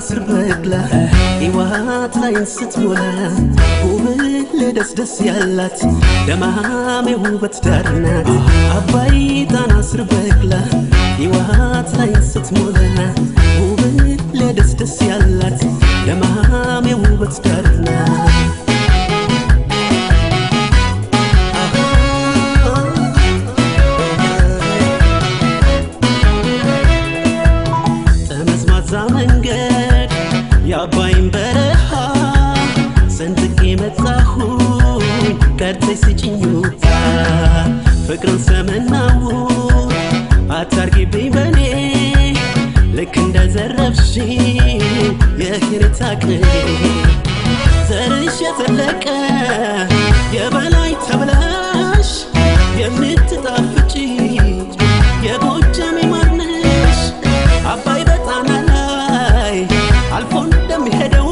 ስር በቅላ ሕይወት ላይ ስትሞላ ውብ ደስ ያላት ደማሜ ውበት ዳር ናት አባይ ጣና ስር በቅላ ሕይወት ላይ ስትሞላ ውብ ደስ ያላት ደማሜ ውበት ዳር ናት መንገድ ያባይን በረሃ ሰንጥቄ መጣሁ ቀርተሽ ስጭኙታ ፍቅርን ሰመናው አታርጊብኝ በኔ ልክ እንደዘረፍሽ የክሬታ ቅኔ ዘርሽ የተለቀ የበላይ ተብለሽ የምትጣፍጪ የጎጃሜ ማርነሽ አባይ በጣና አልፎ እንደሚሄደው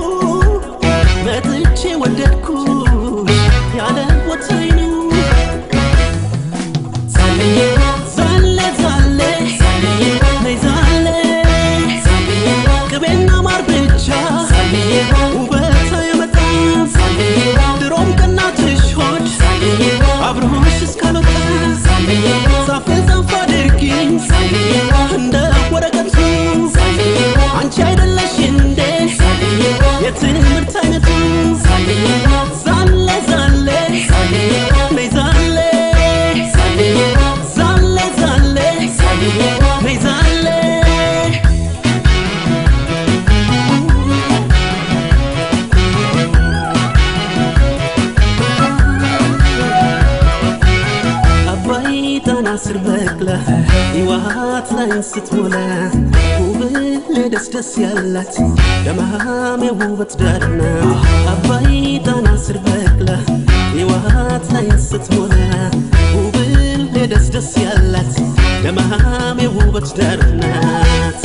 መጥቼ ወደድኩሽ ያለ ቦታዬ ነው ዛለ ዛለ ነይ ዛለ ቅቤና ማር ብቻ ውበት አይመጣም ድሮም ከእናትሽ ሆድ አብሮሽ እስካልወጣ ዛፍ ዛፍ አድርጊኝ እንደ ወረቀቱ አንቺ አይደለሽ እንዴ የትምህርት አይነቱ ዛለ ዛለ ነይ ዛለ ዛለ ዛለ ነይ ዛለ አባይ ጣና ስር በቅላ ሕይወት ላይ ስትሞላ ውብ ደስ ያላት ደማሜ ውበት ዳር ናት አባይ ጣና ስር በቅላ ሕይወት ላይ ስትሞላ ውብ ደስ ያላት ደማሜ ውበት ዳር ናት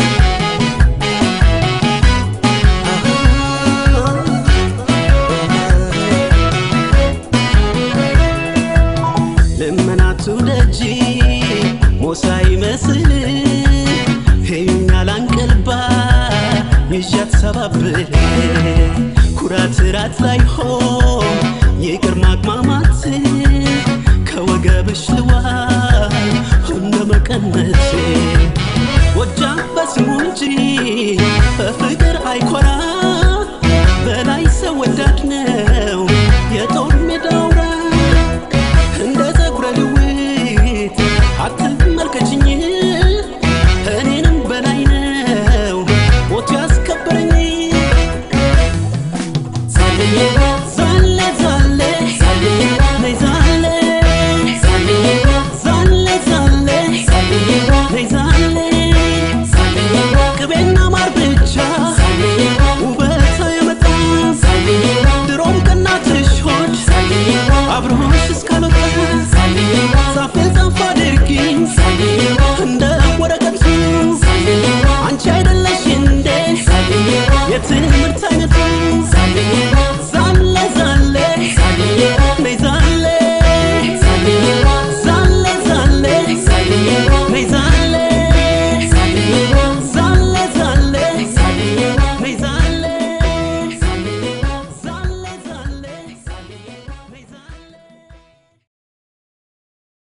ልመናቱ ደጂ ሞሳይ መስል ሄኛላንቀልባ ይዣት ሰባብል ኩራት ራት ላይ ሆን ይቅር ማግማማት ከወገብሽ ልዋል እንደ መቀነት ወጃ በስሙ እንጂ